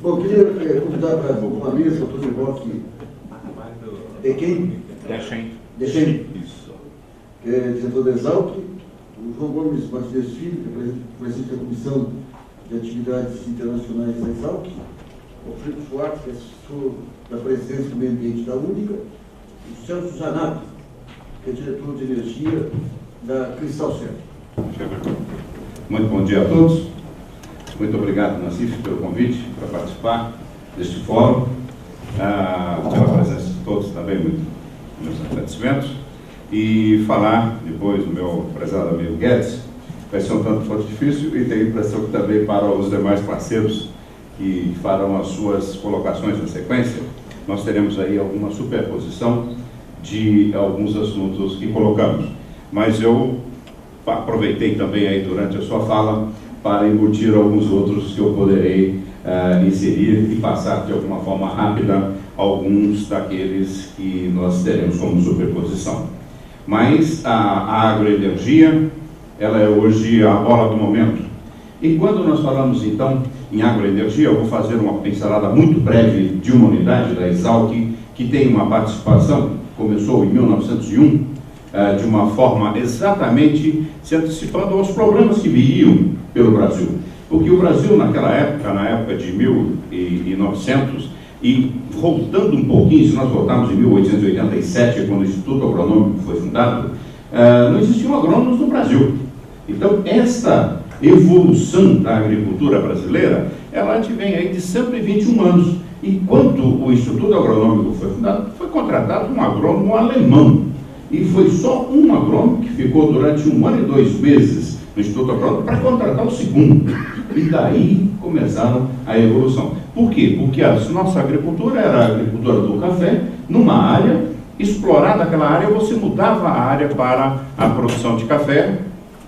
Bom, eu queria convidar para uma mesa, todo mundo aqui. É quem? Deixem. Isso. Que é diretor da Exalc. O João Gomes Martins Filho, que é presidente da Comissão de Atividades Internacionais da Exalc. O Felipe Schwartz, que é assessor da Presidência do Meio Ambiente da Única. O Celso Zanato, que é diretor de Energia da Cristal Centro. Muito bom dia a todos. Muito obrigado, Nassif, pelo convite para participar deste fórum. Pela presença de todos também, meus agradecimentos. E falar depois do meu prezado amigo Guedes, vai ser um tanto quanto difícil e tenho a impressão que também para os demais parceiros que farão as suas colocações na sequência, nós teremos aí alguma superposição de alguns assuntos que colocamos. Mas eu aproveitei também aí durante a sua fala para embutir alguns outros que eu poderei inserir e passar de alguma forma rápida alguns daqueles que nós teremos como superposição. Mas a agroenergia, ela é hoje a bola do momento. E quando nós falamos então em agroenergia, eu vou fazer uma pincelada muito breve de uma unidade da Exalc que tem uma participação, começou em 1901, de uma forma exatamente se antecipando aos problemas que viriam pelo Brasil. Porque o Brasil naquela época, na época de 1900, e voltando um pouquinho, se nós voltarmos em 1887, quando o Instituto Agronômico foi fundado, não existiam agrônomos no Brasil. Então, esta evolução da agricultura brasileira, ela vem aí de 121 anos. E quando o Instituto Agronômico foi fundado, foi contratado um agrônomo alemão. E foi só um agrônomo que ficou durante 1 ano e 2 meses no Instituto Agronômico para contratar o segundo. E daí começaram a evolução. Por quê? Porque a nossa agricultura era a agricultura do café, numa área, explorada aquela área, você mudava a área para a produção de café,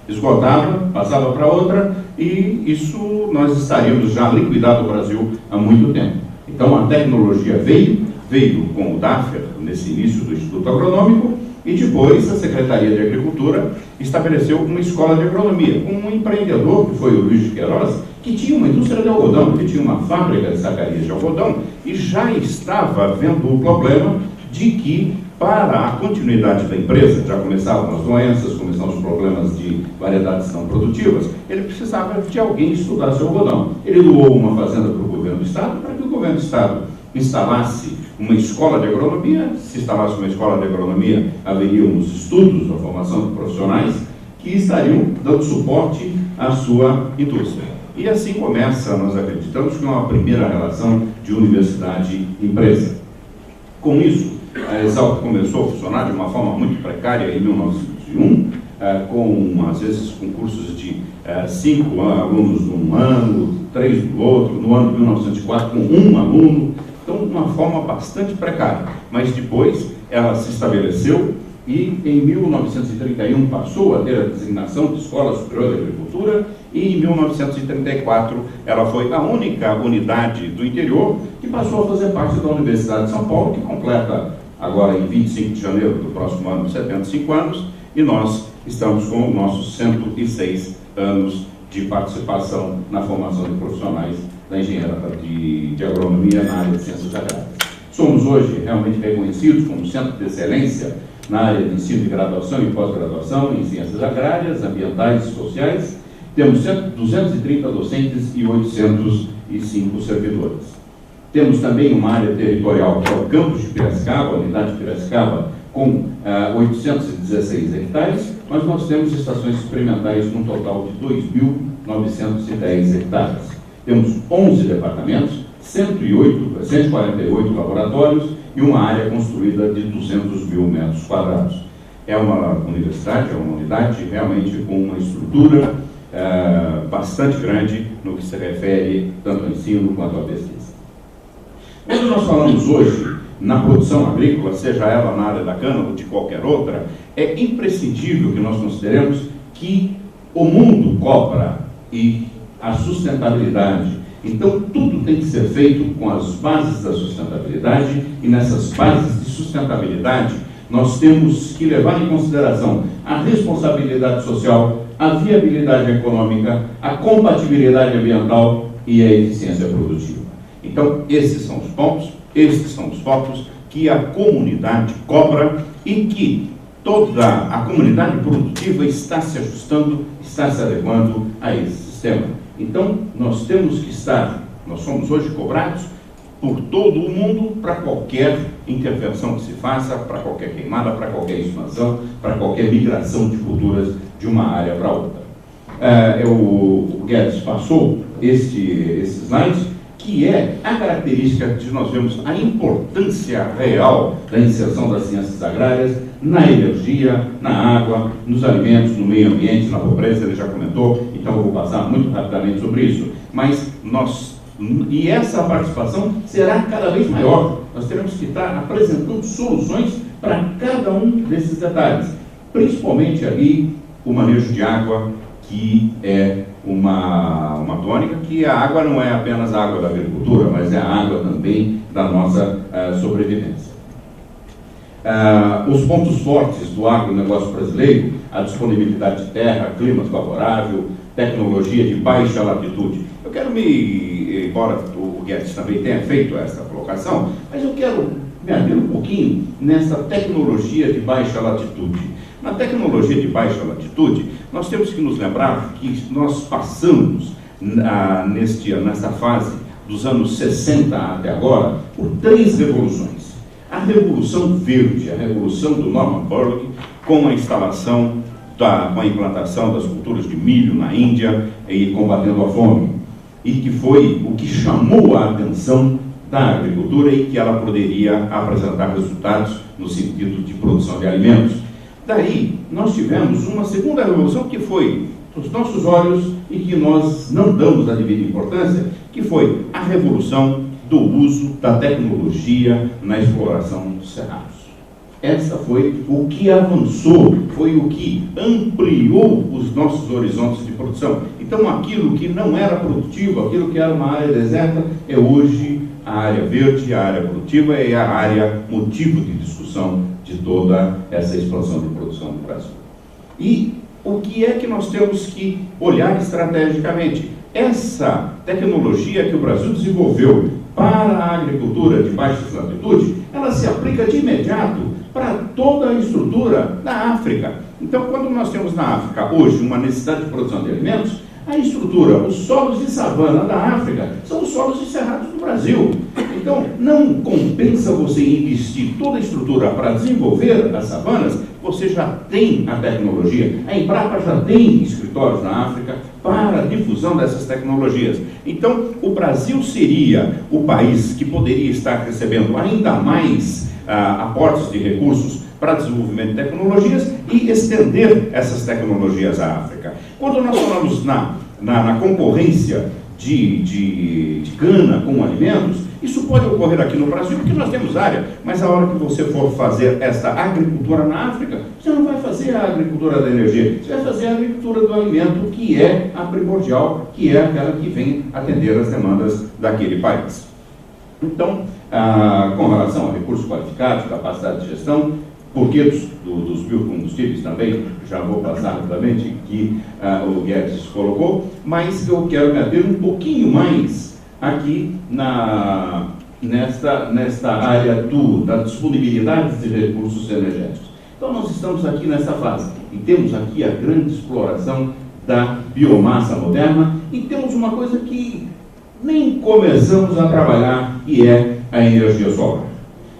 esgotava, passava para outra, e isso nós estaríamos já liquidado o Brasil há muito tempo. Então a tecnologia veio com o DAFER, nesse início do Instituto Agronômico, e depois a Secretaria de Agricultura estabeleceu uma escola de agronomia, com um empreendedor, que foi o Luiz de Queiroz, que tinha uma indústria de algodão, que tinha uma fábrica de sacarias de algodão, e já estava vendo o problema de que, para a continuidade da empresa, já começavam as doenças, começavam os problemas de variedades não produtivas, ele precisava de alguém que estudasse o algodão. Ele doou uma fazenda para o governo do Estado, para que o governo do Estado instalasse uma escola de agronomia. Se instalasse uma escola de agronomia, haveriam os estudos, a formação de profissionais que estariam dando suporte à sua indústria. E assim começa, nós acreditamos, que é uma primeira relação de universidade-empresa. Com isso, a Exalc começou a funcionar de uma forma muito precária em 1901, com, às vezes, concursos de 5 alunos num ano, 3 no outro, no ano de 1904 com 1 aluno, então uma forma bastante precária. Mas depois ela se estabeleceu e em 1931 passou a ter a designação de Escola Superior de Agricultura e em 1934 ela foi a única unidade do interior que passou a fazer parte da Universidade de São Paulo, que completa agora em 25 de janeiro do próximo ano 75 anos, e nós estamos com os nossos 106 anos de participação na formação de profissionais da engenharia de agronomia na área de ciências agrárias. Somos hoje realmente reconhecidos como centro de excelência na área de ensino de graduação e pós-graduação em ciências agrárias, ambientais e sociais. Temos 230 docentes e 805 servidores. Temos também uma área territorial, que é o campus de Piracicaba, a unidade de Piracicaba, com 816 hectares, mas nós temos estações experimentais num total de 2.910 hectares. Temos 11 departamentos, 148 laboratórios e uma área construída de 200 mil metros quadrados. É uma universidade, é uma unidade realmente com uma estrutura bastante grande no que se refere tanto ao ensino quanto à pesquisa. Quando nós falamos hoje na produção agrícola, seja ela na área da cana ou de qualquer outra, é imprescindível que nós consideremos que o mundo cobra e a sustentabilidade. Então, tudo tem que ser feito com as bases da sustentabilidade, e nessas bases de sustentabilidade nós temos que levar em consideração a responsabilidade social, a viabilidade econômica, a compatibilidade ambiental e a eficiência produtiva. Então, esses são os pontos, esses são os focos que a comunidade cobra e que toda a comunidade produtiva está se ajustando, está se adequando a esse sistema. Então, nós temos que estar, nós somos hoje cobrados por todo o mundo para qualquer intervenção que se faça, para qualquer queimada, para qualquer expansão, para qualquer migração de culturas de uma área para outra. O Guedes passou esse slide, que é a característica de nós vemos a importância real da inserção das ciências agrárias na energia, na água, nos alimentos, no meio ambiente, na pobreza. Ele já comentou, então eu vou passar muito rapidamente sobre isso, mas e essa participação será cada vez maior. Nós teremos que estar apresentando soluções para cada um desses detalhes, principalmente ali o manejo de água, que é uma tônica, que a água não é apenas a água da agricultura, mas é a água também da nossa sobrevivência. Os pontos fortes do agronegócio brasileiro: a disponibilidade de terra, clima favorável, tecnologia de baixa latitude. Eu quero embora o Guedes também tenha feito essa colocação, mas eu quero me ater um pouquinho nessa tecnologia de baixa latitude. Na tecnologia de baixa latitude, nós temos que nos lembrar que nós passamos, nessa fase dos anos 60 até agora, por 3 revoluções. A Revolução Verde, a Revolução do Norman Borlaug, com a instalação, com a implantação das culturas de milho na Índia e combatendo a fome, e que foi o que chamou a atenção da agricultura e que ela poderia apresentar resultados no sentido de produção de alimentos. Daí, nós tivemos uma segunda revolução que foi os nossos olhos e que nós não damos a devida importância, que foi a revolução do uso da tecnologia na exploração dos cerrados. Essa foi o que avançou, foi o que ampliou os nossos horizontes de produção. Então, aquilo que não era produtivo, aquilo que era uma área deserta, é hoje a área verde, a área produtiva, é a área motivo de discussão de toda essa expansão de produção no Brasil. E o que é que nós temos que olhar estrategicamente? Essa tecnologia que o Brasil desenvolveu para a agricultura de baixa latitude, ela se aplica de imediato para toda a estrutura da África. Então, quando nós temos na África hoje uma necessidade de produção de alimentos, a estrutura, os solos de savana da África são os solos de cerrados do Brasil. Então, não compensa você investir toda a estrutura para desenvolver as savanas, você já tem a tecnologia. A Embrapa já tem escritórios na África para a difusão dessas tecnologias. Então, o Brasil seria o país que poderia estar recebendo ainda mais aportes de recursos para desenvolvimento de tecnologias e estender essas tecnologias à África. Quando nós falamos na concorrência de cana com alimentos, isso pode ocorrer aqui no Brasil, porque nós temos área, mas a hora que você for fazer essa agricultura na África, você não vai fazer a agricultura da energia, você vai fazer a agricultura do alimento, que é a primordial, que é aquela que vem atender as demandas daquele país. Então, com relação a recursos qualificados, capacidade de gestão, porque dos biocombustíveis também, já vou passar rapidamente, que o Guedes colocou, mas eu quero me ater um pouquinho mais aqui nesta área da disponibilidade de recursos energéticos. Então, nós estamos aqui nessa fase, e temos aqui a grande exploração da biomassa moderna, e temos uma coisa que nem começamos a trabalhar, que é a energia solar.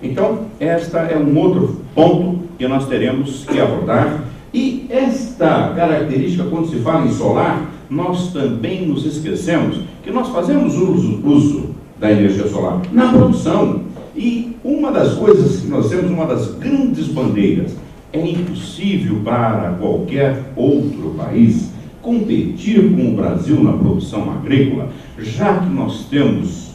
Então, esta é um outro ponto que nós teremos que abordar. E esta característica, quando se fala em solar, nós também nos esquecemos que nós fazemos uso da energia solar na produção. E uma das coisas que nós temos, uma das grandes bandeiras, é impossível para qualquer outro país competir com o Brasil na produção agrícola, já que nós temos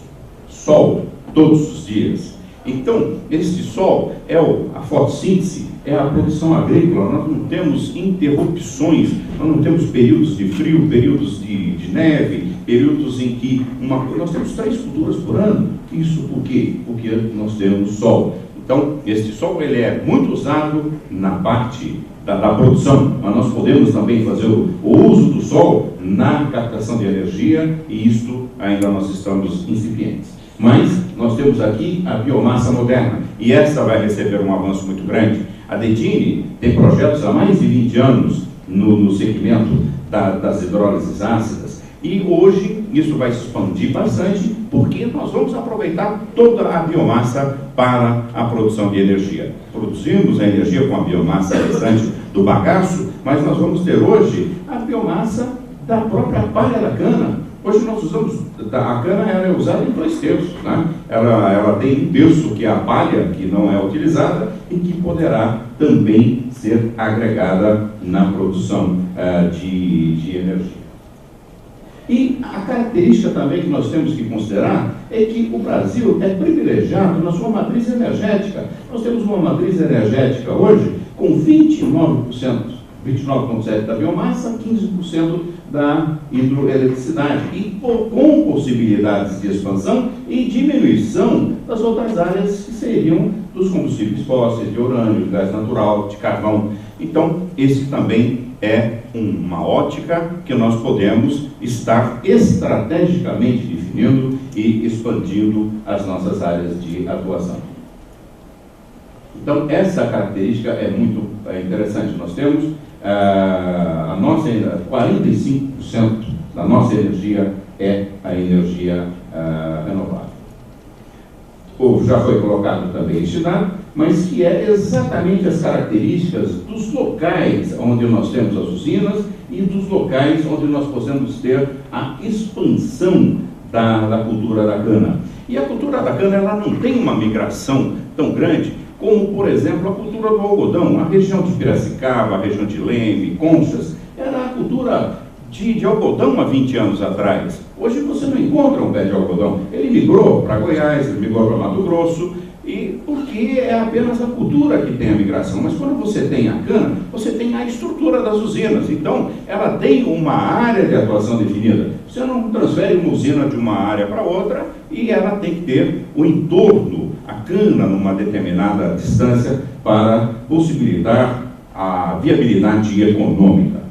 sol todos os dias. Então, esse sol é a fotossíntese, é a produção agrícola. Nós não temos interrupções, nós não temos períodos de frio, períodos de neve, períodos em que nós temos 3 culturas por ano. Isso por quê? Porque nós temos sol. Então, este sol ele é muito usado na parte da produção, mas nós podemos também fazer o uso do sol na captação de energia, e isto ainda nós estamos incipientes. Mas nós temos aqui a biomassa moderna, e essa vai receber um avanço muito grande. A DEDINE tem projetos há mais de 20 anos no segmento das hidrólises ácidas, e hoje isso vai se expandir bastante, porque nós vamos aproveitar toda a biomassa para a produção de energia. Produzimos a energia com a biomassa restante do bagaço, mas nós vamos ter hoje a biomassa da própria palha da cana. Hoje nós usamos, a cana ela é usada em 2/3, né? Ela tem 1/3 que é a palha, que não é utilizada e que poderá também ser agregada na produção de energia. E a característica também que nós temos que considerar é que o Brasil é privilegiado na sua matriz energética. Nós temos uma matriz energética hoje com 29,7% da biomassa, 15% da hidroeletricidade, e com possibilidades de expansão e diminuição das outras áreas que seriam dos combustíveis fósseis, de urânio, de gás natural, de carvão. Então, esse também é uma ótica que nós podemos estar estrategicamente definindo e expandindo as nossas áreas de atuação. Então, essa característica é muito interessante. Nós temos a nossa 45% da nossa energia é a energia renovável. Já foi colocado também este dado, mas que é exatamente as características dos locais onde nós temos as usinas e dos locais onde nós possamos ter a expansão da cultura da cana. E a cultura da cana ela não tem uma migração tão grande como, por exemplo, a cultura do algodão. A região de Piracicaba, a região de Leme, Conchas, era a cultura de algodão há 20 anos atrás. Hoje você não encontra um pé de algodão. Ele migrou para Goiás, ele migrou para Mato Grosso, e porque é apenas a cultura que tem a migração. Mas quando você tem a cana, você tem a estrutura das usinas. Então, ela tem uma área de atuação definida. Você não transfere uma usina de uma área para outra e ela tem que ter o entorno, a cana, numa determinada distância para possibilitar a viabilidade econômica.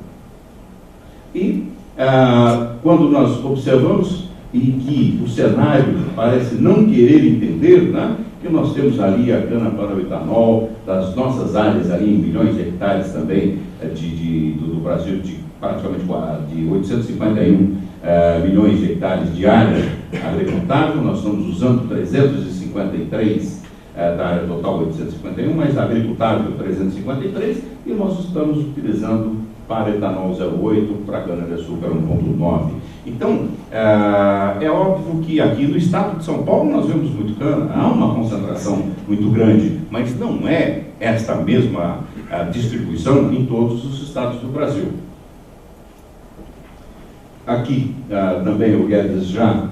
E quando nós observamos e que o cenário parece não querer entender, né, que nós temos ali a cana para o etanol, das nossas áreas ali em milhões de hectares também do Brasil, de praticamente de 851 milhões de hectares de área agricultável. Nós estamos usando 353 da área total 851, mas agricultável 353, e nós estamos utilizando para etanol 0,8, para cana-de-açúcar 1,9. Então, é óbvio que aqui no estado de São Paulo nós vemos muito cana, há uma concentração muito grande, mas não é esta mesma distribuição em todos os estados do Brasil. Aqui também o Guedes já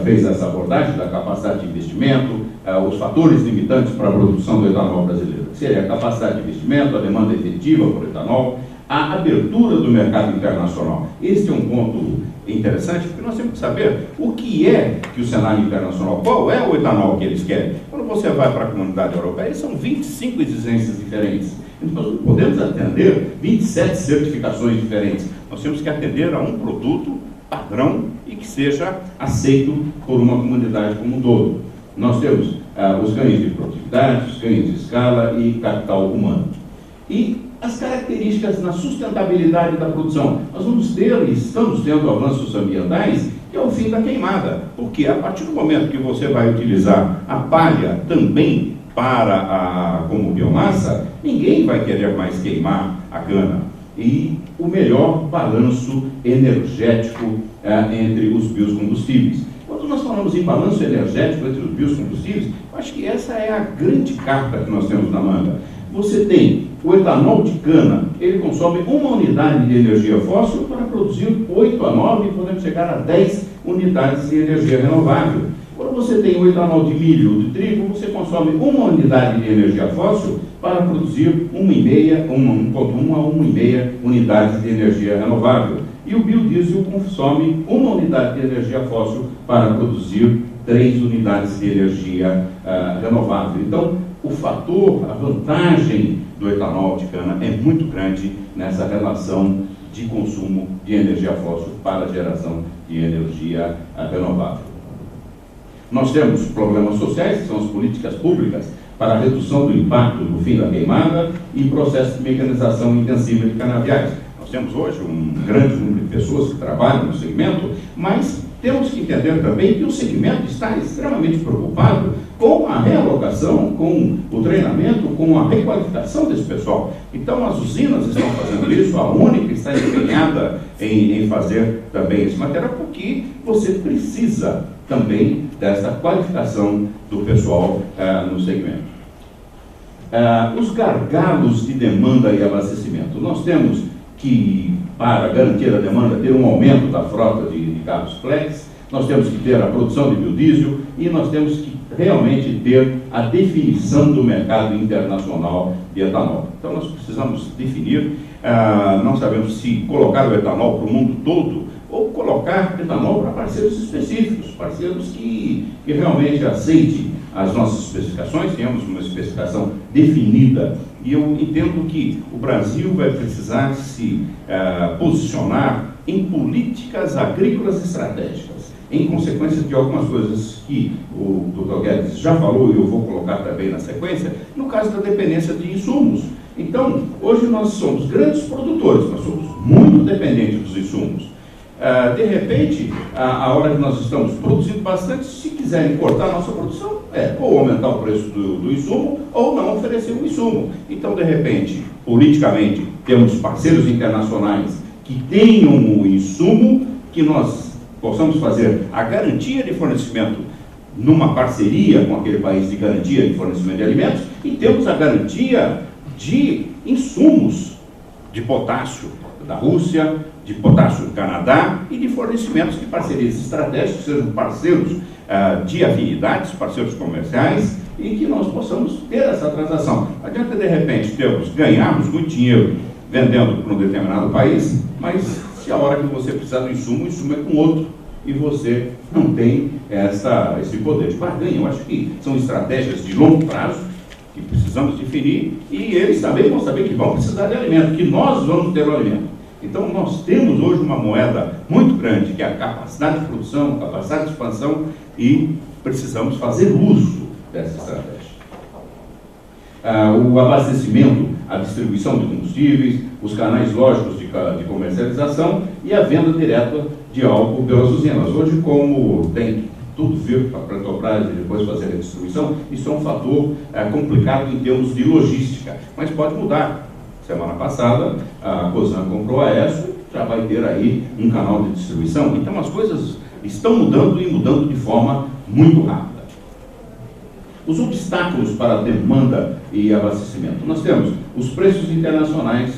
fez essa abordagem da capacidade de investimento, os fatores limitantes para a produção do etanol brasileiro, que seria a capacidade de investimento, a demanda efetiva por etanol, a abertura do mercado internacional. Este é um ponto interessante, porque nós temos que saber o que é que o cenário internacional, qual é o etanol que eles querem. Quando você vai para a comunidade europeia, são 25 exigências diferentes. Então, nós não podemos atender 27 certificações diferentes. Nós temos que atender a um produto padrão e que seja aceito por uma comunidade como um todo. Nós temos os ganhos de produtividade, os ganhos de escala e capital humano. E as características na sustentabilidade da produção. Nós vamos ter e estamos tendo avanços ambientais, que é o fim da queimada. Porque a partir do momento que você vai utilizar a palha também como biomassa, ninguém vai querer mais queimar a cana. E o melhor balanço energético entre os biocombustíveis. Quando nós falamos em balanço energético entre os biocombustíveis, eu acho que essa é a grande carta que nós temos na manga. Você tem o etanol de cana, ele consome uma unidade de energia fóssil para produzir 8 a 9, e podemos chegar a 10 unidades de energia renovável. Quando você tem o etanol de milho ou de trigo, você consome uma unidade de energia fóssil para produzir 1,5 a 1,5 unidades de energia renovável. E o biodiesel consome uma unidade de energia fóssil para produzir 3 unidades de energia renovável. Então, o fator, a vantagem do etanol de cana é muito grande nessa relação de consumo de energia fóssil para a geração de energia renovável. Nós temos problemas sociais, que são as políticas públicas para a redução do impacto do fim da queimada e processo de mecanização intensiva de canaviais. Nós temos hoje um grande número de pessoas que trabalham no segmento, mas temos que entender também que o segmento está extremamente preocupado com a realocação, com o treinamento, com a requalificação desse pessoal. Então, as usinas estão fazendo isso, a Única está empenhada em fazer também esse material, porque você precisa também dessa qualificação do pessoal no segmento. Os gargalos de demanda e abastecimento. Nós temos que, para garantir a demanda, ter um aumento da frota de carros flex, nós temos que ter a produção de biodiesel e nós temos que realmente ter a definição do mercado internacional de etanol. Então nós precisamos definir, não sabemos se colocar o etanol para o mundo todo ou colocar etanol para parceiros específicos, parceiros que realmente aceitem as nossas especificações, temos uma especificação definida. E eu entendo que o Brasil vai precisar se posicionar em políticas agrícolas estratégicas, em consequência de algumas coisas que o Dr. Guedes já falou e eu vou colocar também na sequência, no caso da dependência de insumos. Então, hoje nós somos grandes produtores, nós somos muito dependentes dos insumos. De repente, a hora que nós estamos produzindo bastante, se quiserem cortar a nossa produção, ou aumentar o preço do insumo, ou não oferecer o insumo. Então, de repente, politicamente, temos parceiros internacionais que tenham o insumo, que nós possamos fazer a garantia de fornecimento numa parceria com aquele país de garantia de fornecimento de alimentos, e temos a garantia de insumos de potássio da Rússia, de potássio do Canadá e de fornecimentos de parcerias estratégicas, sejam parceiros de afinidades, parceiros comerciais, e que nós possamos ter essa transação. Não adianta, de repente, ganharmos muito dinheiro vendendo para um determinado país, mas se a hora que você precisar do insumo, o insumo é com outro, e você não tem esse poder de barganha. Eu acho que são estratégias de longo prazo que precisamos definir, e eles também vão saber que vão precisar de alimento, que nós vamos ter o alimento. Então, nós temos hoje uma moeda muito grande, que é a capacidade de produção, capacidade de expansão, e precisamos fazer uso dessa estratégia. O abastecimento, a distribuição de combustíveis, os canais lógicos de comercialização e a venda direta de álcool pelas usinas. Hoje, como tem tudo vir para a Petrobras e depois fazer a distribuição, isso é um fator complicado em termos de logística, mas pode mudar. Semana passada, a Cosan comprou a ESSO, já vai ter aí um canal de distribuição. Então, as coisas estão mudando e mudando de forma muito rápida. Os obstáculos para a demanda e abastecimento. Nós temos os preços internacionais,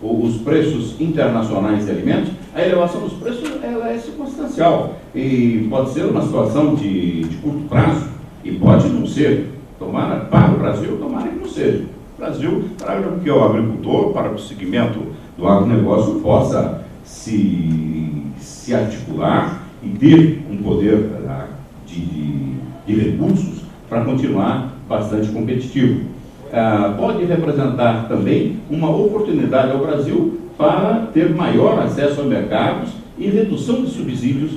os preços internacionais de alimentos. A elevação dos preços ela é circunstancial e pode ser uma situação de curto prazo e pode não ser. Tomara para o Brasil, tomara que não seja. O Brasil, para que o agricultor, para o segmento do agronegócio possa se articular e ter um poder de recursos para continuar bastante competitivo. Pode representar também uma oportunidade ao Brasil para ter maior acesso a mercados e redução de subsídios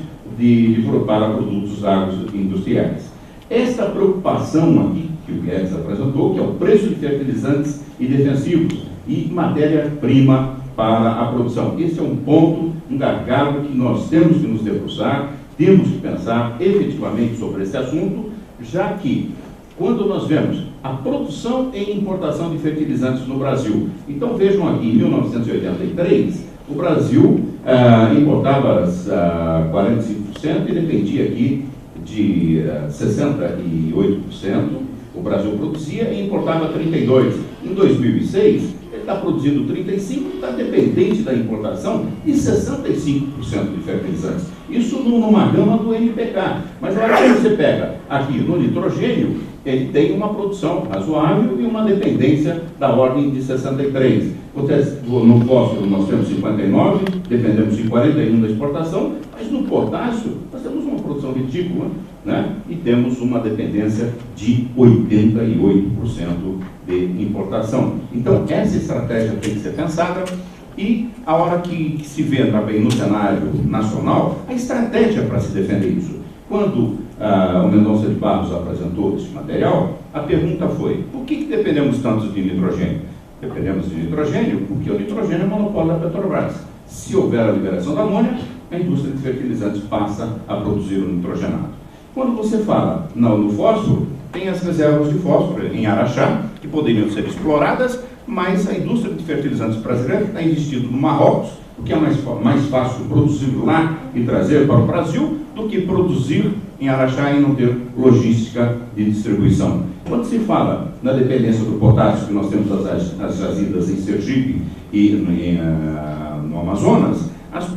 para produtos agroindustriais. Esta preocupação aqui que o Guedes apresentou, que é o preço de fertilizantes e defensivos e matéria-prima para a produção. Esse é um ponto, um gargalo que nós temos que nos debruçar, temos que pensar efetivamente sobre esse assunto, já que quando nós vemos a produção e importação de fertilizantes no Brasil, então vejam aqui, em 1983, o Brasil importava 45% e dependia aqui de 68%, o Brasil produzia e importava 32%. Em 2006, ele está produzindo 35%, está dependente da importação de 65% de fertilizantes. Isso numa gama do NPK. Mas agora, quando você pega aqui no nitrogênio, ele tem uma produção razoável e uma dependência da ordem de 63%. No fósforo nós temos 59%, dependemos de 41% da exportação, mas no potássio nós temos uma produção vitícola, né? E temos uma dependência de 88% de importação. Então, essa estratégia tem que ser pensada e a hora que se vê também no cenário nacional, a estratégia para se defender isso. Quando o Mendonça de Barros apresentou esse material, a pergunta foi: por que dependemos tanto de nitrogênio? Dependemos de nitrogênio porque o nitrogênio é monopólio da Petrobras. Se houver a liberação da amônia, a indústria de fertilizantes passa a produzir o nitrogenado. Quando você fala no fósforo, tem as reservas de fósforo em Araxá, que poderiam ser exploradas, mas a indústria de fertilizantes brasileira está investindo no Marrocos, porque é mais fácil produzir lá e trazer para o Brasil do que produzir em Araxá e não ter logística de distribuição. Quando se fala na dependência do potássio, que nós temos as jazidas em Sergipe e no Amazonas,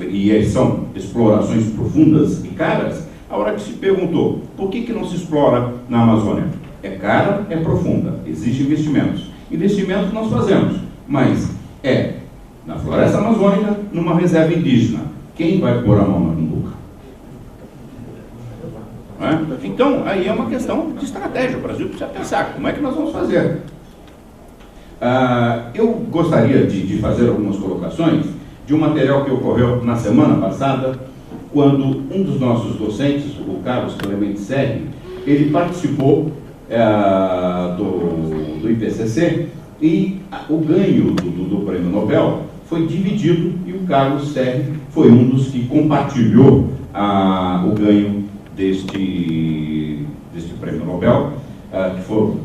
e são explorações profundas e caras, a hora que se perguntou por que não se explora na Amazônia? É cara, é profunda, exige investimentos. Investimentos nós fazemos, mas na floresta amazônica, numa reserva indígena. Quem vai pôr a mão na cumbuca? Então, aí é uma questão de estratégia. O Brasil precisa pensar como é que nós vamos fazer. Eu gostaria de fazer algumas colocações de um material que ocorreu na semana passada, quando um dos nossos docentes, o Carlos Clemente Serri, ele participou do IPCC e o ganho do Prêmio Nobel foi dividido e o Carlos Serri foi um dos que compartilhou o ganho deste Prêmio Nobel, que foram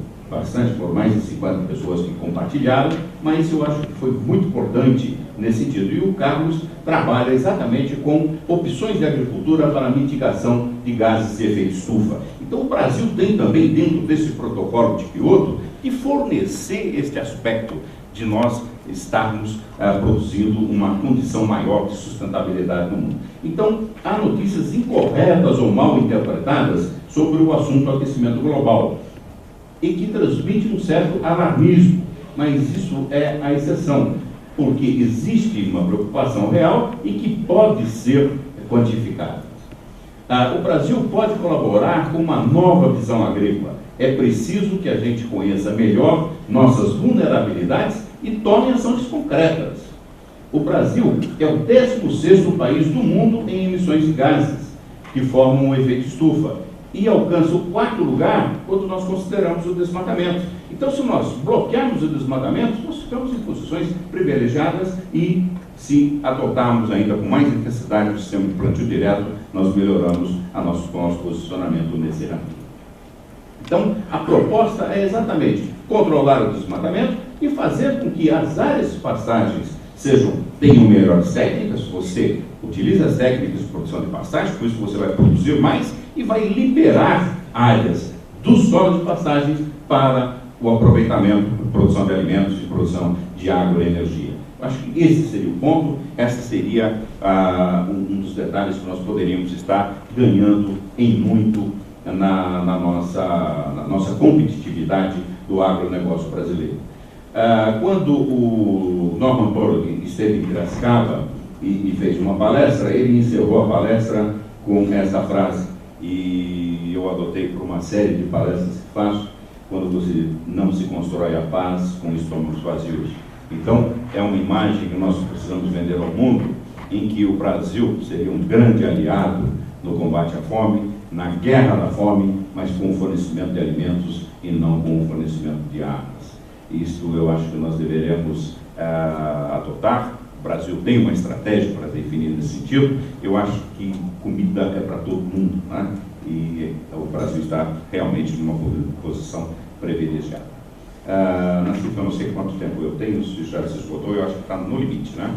mais de 50 pessoas que compartilharam, mas eu acho que foi muito importante nesse sentido. E o Carlos trabalha exatamente com opções de agricultura para mitigação de gases de efeito estufa. Então o Brasil tem também, dentro desse protocolo de Kyoto, que fornecer este aspecto de nós estarmos produzindo uma condição maior de sustentabilidade no mundo. Então, há notícias incorretas ou mal interpretadas sobre o assunto aquecimento global e que transmite um certo alarmismo, mas isso é a exceção, porque existe uma preocupação real e que pode ser quantificada. O Brasil pode colaborar com uma nova visão agrícola. É preciso que a gente conheça melhor nossas vulnerabilidades e tome ações concretas. O Brasil é o 16º país do mundo em emissões de gases que formam o efeito estufa e alcança o 4º lugar quando nós consideramos o desmatamento. Então, se nós bloquearmos o desmatamento, nós ficamos em posições privilegiadas e, se adotarmos ainda com mais intensidade o sistema de plantio direto, nós melhoramos nosso posicionamento nesse ranking. Então, a proposta é exatamente controlar o desmatamento e fazer com que as áreas de pastagens tenham melhores técnicas. Você utiliza as técnicas de produção de pastagem, por isso você vai produzir mais e vai liberar áreas do solo de pastagens para o aproveitamento, produção de alimentos e produção de agroenergia. Eu acho que esse seria o ponto, essa seria um dos detalhes que nós poderíamos estar ganhando em muito na nossa competitividade do agronegócio brasileiro. Quando o Norman Borlaug esteve em Piracicaba e fez uma palestra, ele encerrou a palestra com essa frase, e eu adotei por uma série de palestras que faço: quando você não se constrói a paz com estômagos vazios. Então, é uma imagem que nós precisamos vender ao mundo, em que o Brasil seria um grande aliado no combate à fome, na guerra da fome, mas com o fornecimento de alimentos e não com o fornecimento de armas. Isso eu acho que nós deveremos adotar. O Brasil tem uma estratégia para definir nesse sentido. Eu acho que comida é para todo mundo, né? E o Brasil está realmente numa posição privilegiada. Nassif, eu não sei quanto tempo eu tenho, se já se esgotou, eu acho que está no limite, né?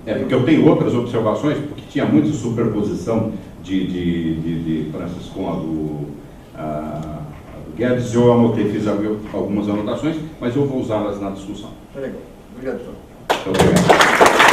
Porque eu tenho outras observações, porque tinha muita superposição de Francis com a do Guedes. Eu anotei, fiz algumas anotações, mas eu vou usá-las na discussão. Tá legal. Obrigado, senhor. Muito obrigado.